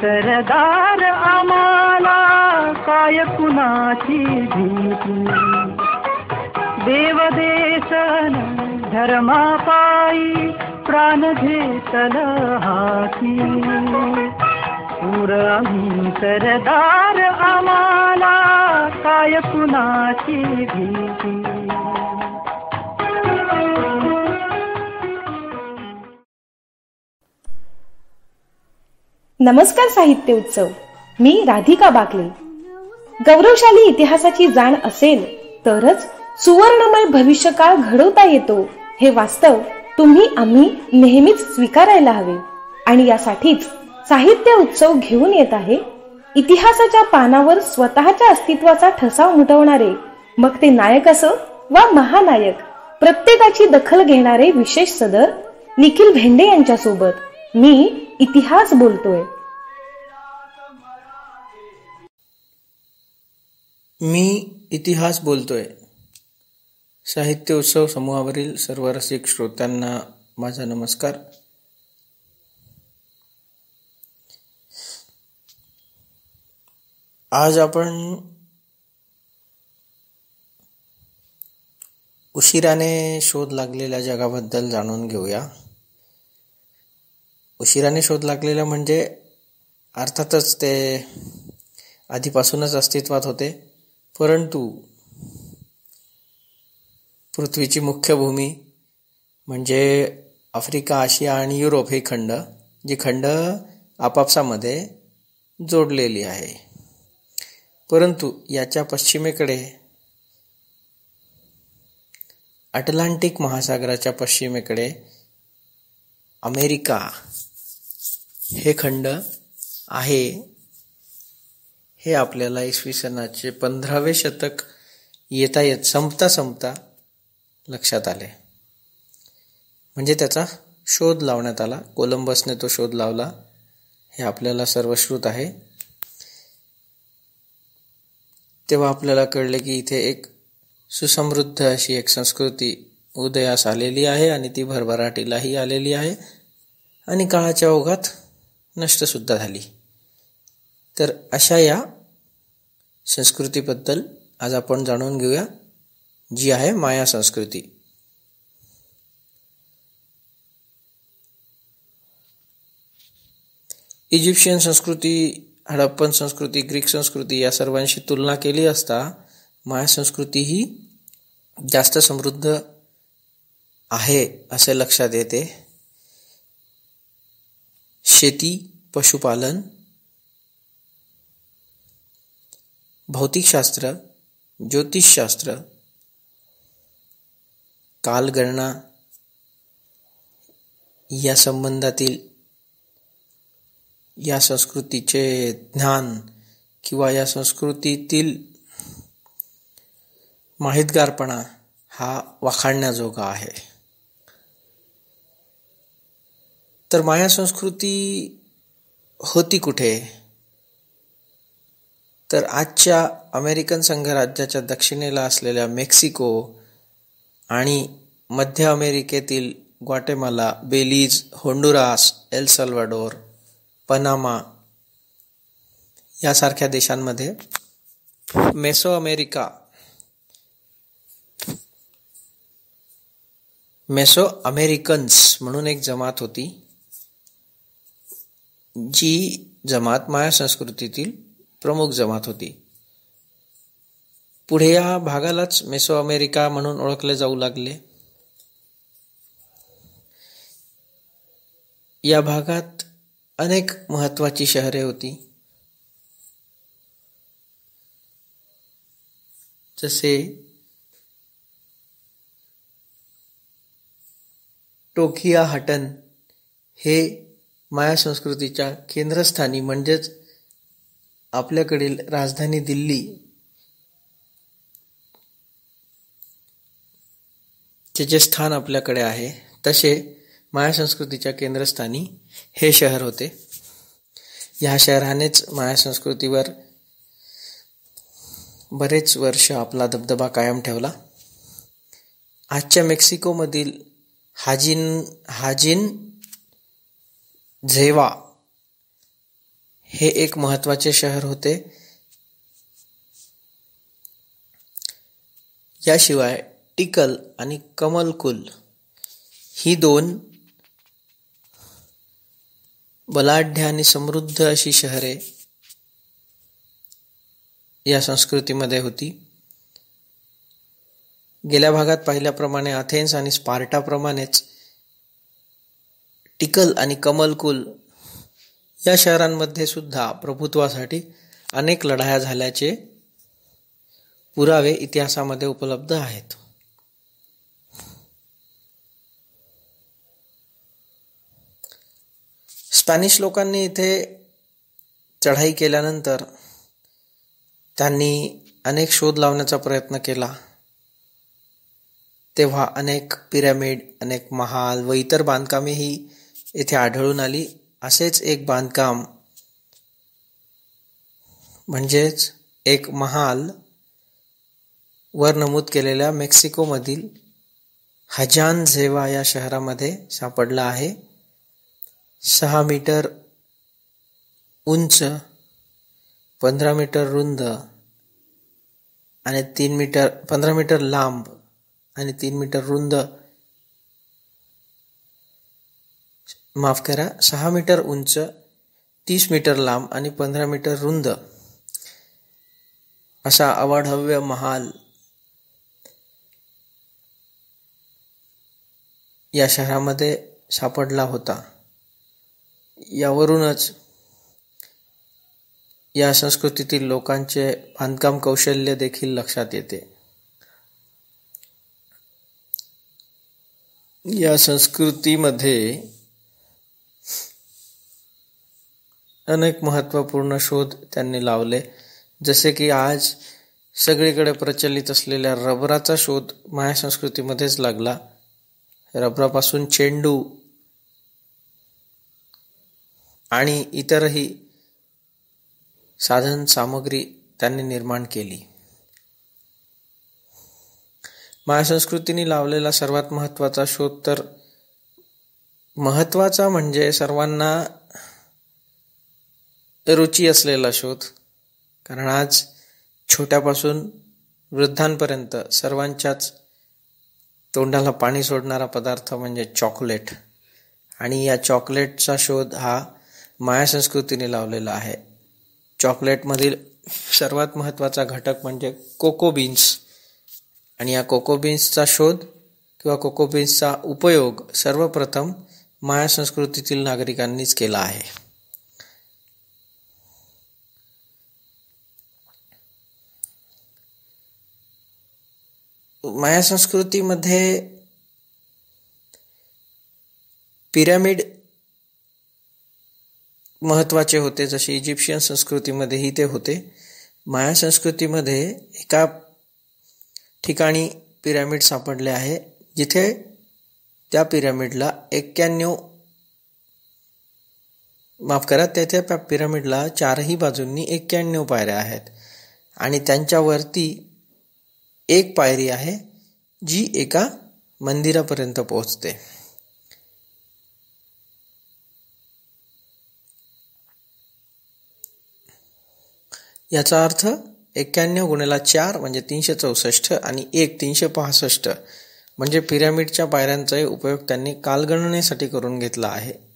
सरदार आम्हाला काय कुणाची भीती, देवदेशन धर्मापायी प्राण घेतल हाती. शूर आम्ही सरदार आम्हाला काय कुणाची भीती. नमस्कार साहित्य उत्सव. मी राधिका बाकले. गौरवशाली इतिहासाची जाण असेल तरच सुवर्णमय भविष्यकाळ घडवता येतो हे वास्तव तुम्ही आम्ही नेहमीच स्वीकारायला हवे. आणि यासाठीच साहित्य उत्सव घेऊन येत आहे इतिहासाच्या पानावर स्वतःच्या अस्तित्वाचा ठसा उमटवणारे, मग ते नायक असो वा महानायक, प्रत्येकाची दखल घेणारे विशेष सदर निखिल भेंडे यांच्या सोबत मी इतिहास बोलतोय. मी इतिहास बोलतोय. साहित्य उत्सव समूहावरील सर्व रसिक श्रोत्यांना माझा नमस्कार. आज आपण उशिराने शोध लागलेल्या जगाबद्दल जाणून घेऊया. उशिराने शोध लागलेला म्हणजे अर्थातच ते आधीपासूनच अस्तित्वात होते, परंतु पृथ्वीची मुख्य भूमी म्हणजे आफ्रिका, आशिया आणि युरोप हे खंड, जी खंड आपापसामध्ये जोडलेली आहे. परंतु याच्या पश्चिमेकडे अटलांटिक महासागराच्या पश्चिमेकडे अमेरिका हे खंड आहे. हे आपल्याला इसवी सनाचे 15वे शतक येत संपता लक्षात आले. म्हणजे त्याचा शोध लावण्यात आला. कोलंबसने तो शोध लावला हे आपल्याला सर्वश्रुत आहे. तेव्हा आपल्याला कळले की इथे एक सुसमृद्ध अशी एक संस्कृती उदयास आलेली आहे आणि ती भरभराटीलाही आलेली आहे आणि काळाच्या ओघात नष्ट सुद्धा झाली. तर अशा या संस्कृतीबद्दल आज आपण जाणून घेऊया, जी आहे माया संस्कृती. इजिप्शियन संस्कृती, हडप्पन संस्कृती, ग्रीक संस्कृती या सर्वांशी तुलना केली असता माया संस्कृती ही जास्त समृद्ध आहे असे लक्षात येते. शेती, पशुपालन, भौतिकशास्त्र, ज्योतिषशास्त्र, कालगणना या संबंधातील या संस्कृतीचे ज्ञान किंवा या संस्कृतीतील माहितगारपणा हा वाखाणण्याजोगा आहे. तर माया संस्कृती होती कुठे? तर आजच्या अमेरिकन संघराज्याच्या दक्षिणेला असलेल्या मेक्सिको आणि मध्य अमेरिकेतील Guatemala, Belize, Honduras, El Salvador, Panama यासारख्या देशांमध्ये मेसो अमेरिकन्स म्हणून एक जमात होती, जी जमात माया संस्कृतीतील प्रमुख जमात होती. पुढे या भागालाच मेसो अमेरिका म्हणून ओळखले जाऊ लागले. या भागात अनेक महत्वाची शहरे होती, जसे टोकियाहटन हे माया संस्कृतीच्या केंद्रस्थानी म्हणजेच आपल्याकडील राजधानी दिल्ली चे जे स्थान आपल्याकडे आहे, तसे माया संस्कृतीच्या केंद्रस्थानी हे शहर होते. या शहरानेच माया संस्कृतीवर बरेच वर्ष आपला दबदबा कायम ठेवला. आजच्या मेक्सिकोमधील हाजिन झेवा हे एक महत्त्वाचे शहर होते. याशिवाय टिकल आणि कमलकुल ही दोन बलाढ्य आणि समृद्ध अशी शहरे या संस्कृतीमध्ये होती. गेल्या भागात पाहिल्याप्रमाणे अथेन्स आणि स्पार्टाप्रमाणेच टिकल आणि कमलकुल या शहरांमध्ये सुद्धा प्रभुत्वासाठी अनेक लढाया झाल्याचे पुरावे इतिहासामध्ये उपलब्ध आहेत. स्पॅनिश लोकांनी इथे चढाई केल्यानंतर त्यांनी अनेक शोध लावण्याचा प्रयत्न केला. तेव्हा अनेक पिरॅमिड, अनेक महाल व इतर बांधकामेही येथे आढळून आली. असेच एक बांधकाम म्हणजेच एक महाल वर नमूद केलेल्या मेक्सिकोमधील हजान झेवा या शहरामध्ये सापडला आहे. 6 मीटर उंच, 15 मीटर रुंद आणि 15 मीटर लांब आणि 3 मीटर रुंद, 6 मीटर उंच, 30 मीटर लांब आणि 15 मीटर रुंद असा अवाढव्य महाल या शहरामध्ये सापडला होता. यावरूनच या संस्कृतीतील लोकांचे बांधकाम कौशल्य देखील लक्षात येते. या संस्कृतीमध्ये अनेक महत्त्वपूर्ण शोध त्यांनी लावले. जसे की आज सगळीकडे प्रचलित असलेल्या रबराचा शोध माया संस्कृतीमध्येच लागला. रबरापासून चेंडू आणि इतरही साधन सामग्री त्यांनी निर्माण केली. माया संस्कृतीने लावलेला सर्वात महत्त्वाचा शोध तर महत्त्वाचा म्हणजे सर्वांना रुची असलेला शोध. कारण आज छोट्यापासून वृद्धांपर्यंत सर्वांच्याच तोंडाला पाणी सोडणारा पदार्थ म्हणजे चॉकलेट. आणि या चॉकलेटचा शोध हा माया संस्कृतीने लावलेला आहे. चॉकलेटमधील सर्वात महत्त्वाचा घटक म्हणजे कोको बीन्स. आणि या कोको बीन्सचा शोध किंवा कोको बीन्सचा उपयोग सर्वप्रथम माया संस्कृतीतील नागरिकांनीच केला आहे. माया संस्कृतीमध्ये पिरॅमिड महत्त्वाचे होते, जसे इजिप्शियन संस्कृतीमध्येही ते होते. माया संस्कृतीमध्ये एका ठिकाणी पिरॅमिड सापडले आहे, जिथे त्या पिरॅमिडला 4ही बाजूंनी 91 पायऱ्या आहेत. आणि त्यांच्यावरती एक पायरी आहे जी एका मंदिरापर्यंत पोहोचते. याचा अर्थ 91 गुणिले 4 म्हणजे 364 आणि 1 365 म्हणजे पिरॅमिडच्या पायऱ्यांचाही उपयोग त्यांनी कालगणनेसाठी करून घेतला आहे.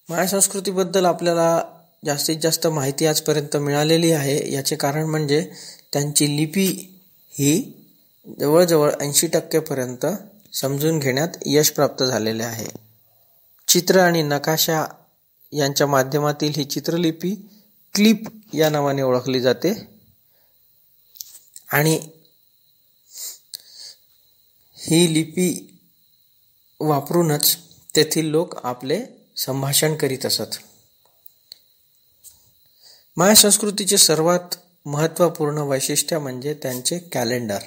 माया संस्कृतीबद्दल आपल्याला जास्तीत जास्त माहिती आजपर्यंत मिळालेली आहे. याचे कारण म्हणजे त्यांची लिपी ही जवळजवळ 80% समजून घेण्यात यश प्राप्त झालेले आहे. चित्र आणि नकाशा यांच्या माध्यमातील ही चित्रलिपी क्लिप या नावाने ओळखली जाते. आणि ही लिपी वापरूनच तेथील लोक आपले संभाषण करीत असत. माया संस्कृतीचे सर्वात महत्त्वपूर्ण वैशिष्ट्य म्हणजे त्यांचे कॅलेंडर.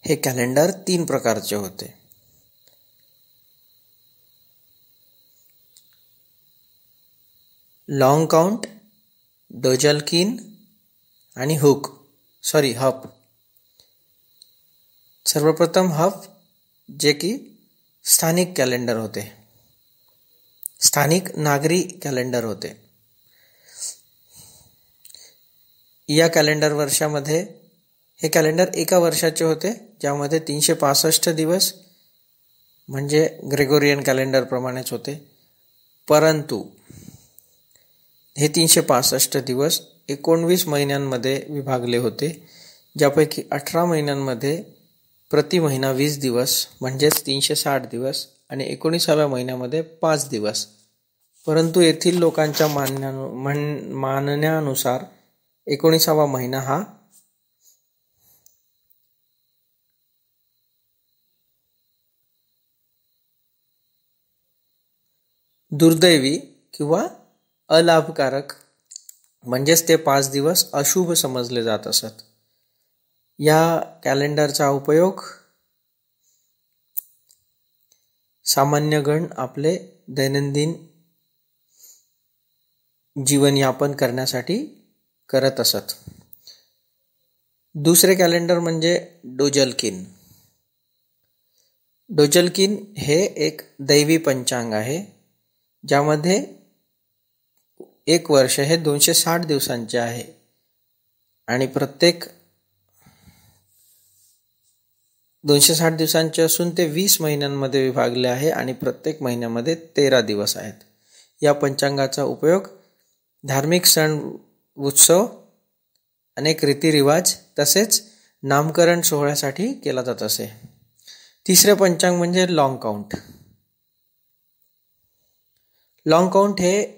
हे कॅलेंडर 3 प्रकारचे होते. लॉंग काउंट, डोजलकिन आणि हप. सर्वप्रथम हप, जे की स्थानिक कॅलेंडर होते, स्थानिक नागरी कॅलेंडर होते. या कॅलेंडर वर्षामध्ये हे कॅलेंडर एका वर्षाचे होते, ज्यामध्ये 365 दिवस म्हणजे ग्रेगोरियन कॅलेंडर प्रमाणेच होते. परंतु हे 365 दिवस 19 महिन्यांमध्ये विभागले होते, ज्यापैकी 18 महिन्यांमध्ये प्रति महिना 20 दिवस म्हणजेच 360 दिवस आणि 19व्या महिन्यामध्ये 5 दिवस. परंतु येथील लोकांच्या मानण्यानुसार 19वा महिना हा दुर्दैवी किंवा अलाभकारक, म्हणजेच ते 5 दिवस अशुभ समजले जात असत. या कॅलेंडरचा उपयोग सामान्यगण आपले दैनंदिन जीवनयापन करण्यासाठी करत असत. दुसरे कॅलेंडर म्हणजे डोजलकिन. डोजलकिन हे एक दैवी पंचांग आहे, ज्यामध्ये एक वर्ष हे 260 दिवसांचे आहे आणि प्रत्येक 260 दिवसांचे असून ते 20 महिन्यांमध्ये विभागले आहे आणि प्रत्येक महिन्यामध्ये 13 दिवस आहेत. या पंचांगाचा उपयोग धार्मिक सण, उत्सव, अनेक रीतिरिवाज तसेच नामकरण सोहळ्यासाठी केला जात असे. तिसरे पंचांग म्हणजे लॉंग काउंट. लॉंग काउंट हे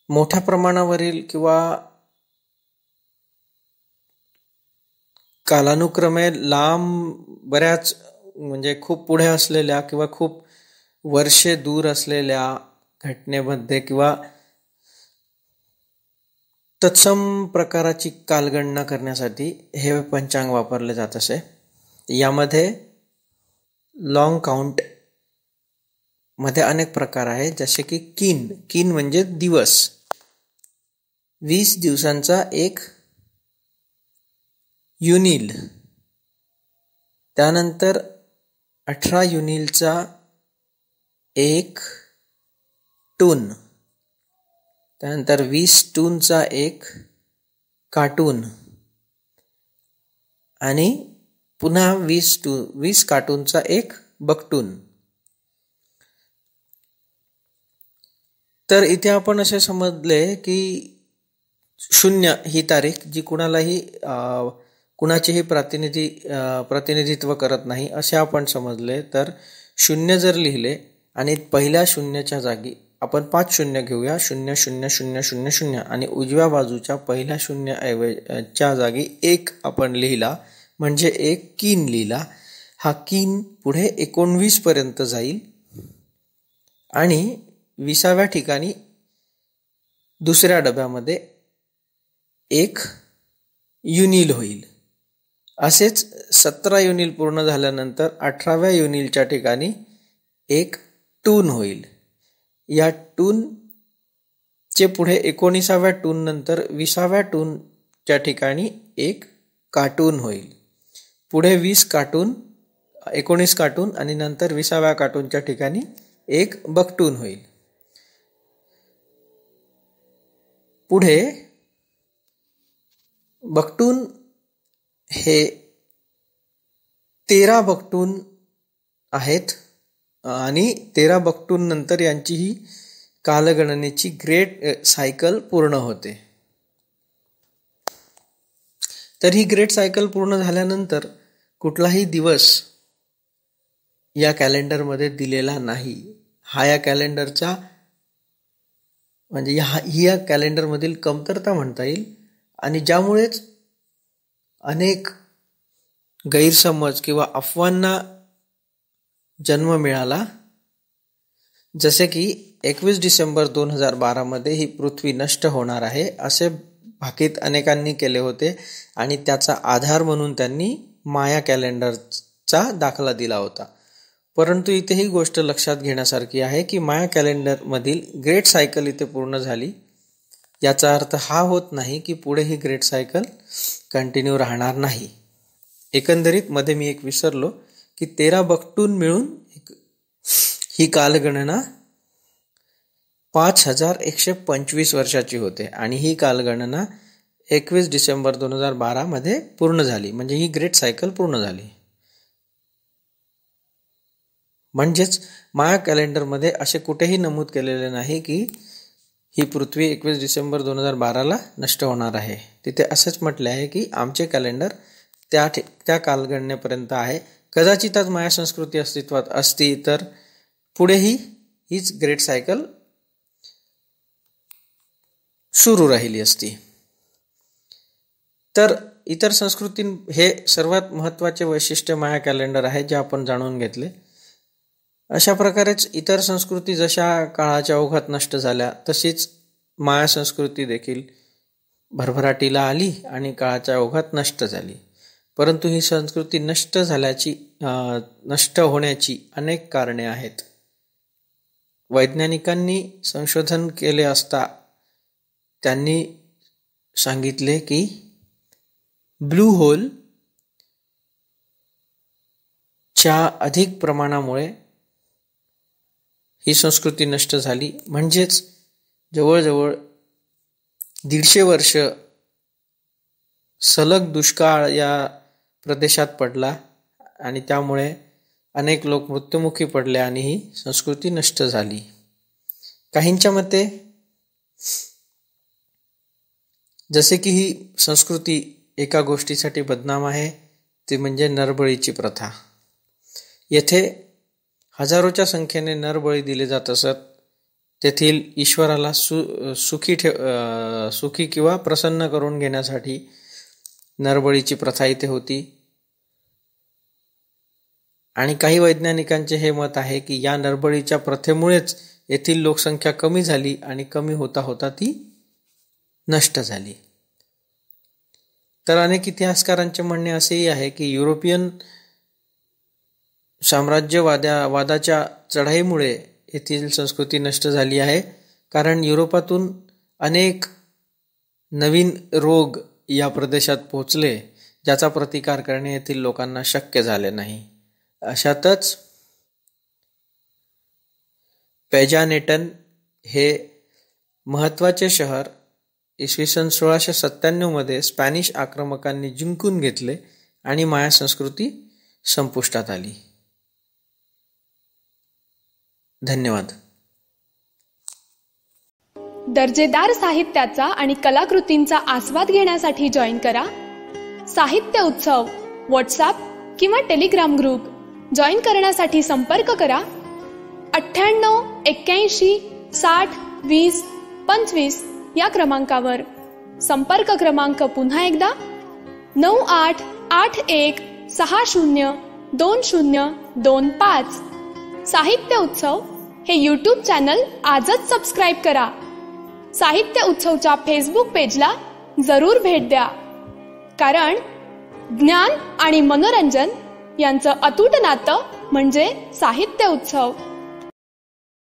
मोठ्या प्रमाणावरील किंवा कालानुक्रमे लांब, बऱ्याच म्हणजे खूप पुढे असलेल्या किंवा खूप वर्षे दूर असलेल्या घटनेमध्ये किंवा तत्सम प्रकाराची कालगणना करण्यासाठी हे पंचांग वापरले जात असे. यामध्ये लॉंग काउंट मध्ये अनेक प्रकार आहेत, जसे की किन म्हणजे दिवस. 20 दिवसांचा एक युनिल, त्यानंतर 18 युनिलचा एक टून, त्यानंतर 20 टूनचा एक कार्टून आणि पुन्हा 20 कार्टूनचा एक बकटून. तर इथे आपण असे समजले की 0 ही तारीख जी कुणाचेही प्रतिनिधित्व करत नाही असे आपण समजले. तर 0 जर लिहिले आणि पहिल्या 0च्या जागी आपण 5 शून्य घेऊया, 0 0 0 0 0 आणि उजव्या बाजूच्या पहिल्या 0च्या जागी 1 आपण लिहिला म्हणजे एक किन लिहिला. हा किन पुढे 19 पर्यंत जाईल आणि 20व्या ठिकाणी दुसऱ्या डब्यामध्ये एक युनिल होईल. असेच 17 युनिल पूर्ण झाल्यानंतर 18व्या युनिलच्या ठिकाणी एक टून होईल. या टूनचे पुढे 19व्या टून नंतर 20व्या टूनच्या ठिकाणी एक कार्टून होईल. पुढे 19 कार्टून आणि नंतर 20व्या कार्टूनच्या ठिकाणी एक बकटून होईल. पुढे बकटून हे 13 बकटून आहेत आणि 13 बकटून नंतर यांची ही कालगणनेची ग्रेट सायकल पूर्ण होते. तर ही ग्रेट सायकल पूर्ण झाल्यानंतर कुठलाही दिवस या कॅलेंडरमध्ये दिलेला नाही. हा या कॅलेंडरचा म्हणजे ही या कॅलेंडरमधील कमतरता म्हणता येईल आणि ज्यामुळेच अनेक गैरसमज किंवा अफवांना जन्म मिळाला. जसे की 21 डिसेंबर 2012 मध्ये ही पृथ्वी नष्ट होणार आहे असे भाकीत अनेकांनी केले होते आणि त्याचा आधार म्हणून त्यांनी माया कॅलेंडरचा दाखला दिला होता. परंतु इथे ही गोष्ट लक्षात घेण्यासारखी आहे की माया कॅलेंडर मधील ग्रेट सायकल इथे पूर्ण झाली. याचा अर्थ हा होत नाही की पुढे ही ग्रेट सायकल कंटिन्यू राहणार नाही. एकंदरीत मध्ये मी एक विसरलो की 13 बकटून मिळून ही कालगणना 5125 वर्षाची होते आणि ही कालगणना 21 डिसेंबर 2012 मध्ये पूर्ण झाली. म्हणजे ही ग्रेट सायकल पूर्ण झाली. म्हणजेच माया कॅलेंडरमध्ये असे कुठेही नमूद केलेले नाही की ही पृथ्वी 21 डिसेंबर 2012ला नष्ट होणार आहे. तिथे असंच म्हटले आहे की आमचे कॅलेंडर त्या कालगणनेपर्यंत आहे. कदाचित आज माया संस्कृती अस्तित्वात असती तर पुढेही हीच ग्रेट सायकल सुरू राहिली असती. तर इतर संस्कृती हे सर्वात महत्त्वाचे वैशिष्ट्य माया कॅलेंडर आहे जे आपण जाणून घेतले. अशा प्रकारेच इतर संस्कृती जशा काळाच्या ओघात नष्ट झाल्या तशीच माया संस्कृती देखील भरभराटीला आली आणि काळाच्या ओघात नष्ट झाली. परंतु ही संस्कृती नष्ट होण्याची अनेक कारणे आहेत. वैज्ञानिकांनी संशोधन केले असता त्यांनी सांगितले की ब्लू होल च्या अधिक प्रमाणामुळे ही संस्कृती नष्ट झाली. म्हणजेच जवळजवळ 150 वर्ष सलग दुष्काळ या प्रदेशात पडला आणि त्यामुळे अनेक लोक मृत्युमुखी पडले आणि ही संस्कृती नष्ट झाली. काहींच्या मते जसे की ही संस्कृती एका गोष्टीसाठी बदनाम आहे ती म्हणजे नरबळीची प्रथा. येथे हजारोच्या संख्येने नरबळी दिले जात असत. तेथील ईश्वराला सुखी किंवा प्रसन्न करून घेण्यासाठी नरबळीची प्रथा इथे होती. आणि काही वैज्ञानिकांचे हे मत आहे की या नरबळीच्या प्रथेमुळेच येथील लोकसंख्या कमी झाली आणि कमी होता होता ती नष्ट झाली. तर अनेक इतिहासकारांचे म्हणणे असेही आहे की युरोपियन साम्राज्यवादाच्या चढाईमुळे येथील संस्कृती नष्ट झाली आहे. कारण युरोपातून अनेक नवीन रोग या प्रदेशात पोहोचले ज्याचा प्रतिकार करणे येथील लोकांना शक्य झाले नाही. अशातच पेजानेटन हे महत्त्वाचे शहर इसवी सन 1697 मध्ये स्पॅनिश आक्रमकांनी जिंकून घेतले आणि माया संस्कृती संपुष्टात आली. धन्यवाद. दर्जेदार साहित्याचा आणि कलाकृतींचा आस्वाद घेण्यासाठी जॉईन करा साहित्य उत्सव व्हॉट्सॲप किंवा टेलिग्राम ग्रुप. जॉईन करण्यासाठी संपर्क करा 98 81 60 20 25 या क्रमांकावर. संपर्क क्रमांक पुन्हा एकदा 9881 60 2025. साहित्य उत्सव हे यूट्यूब चॅनल आजच सबस्क्राईब करा. साहित्य उत्सवच्या फेसबुक पेजला जरूर भेट द्या. कारण ज्ञान आणि मनोरंजन यांचं अतूट नातं म्हणजे साहित्य उत्सव.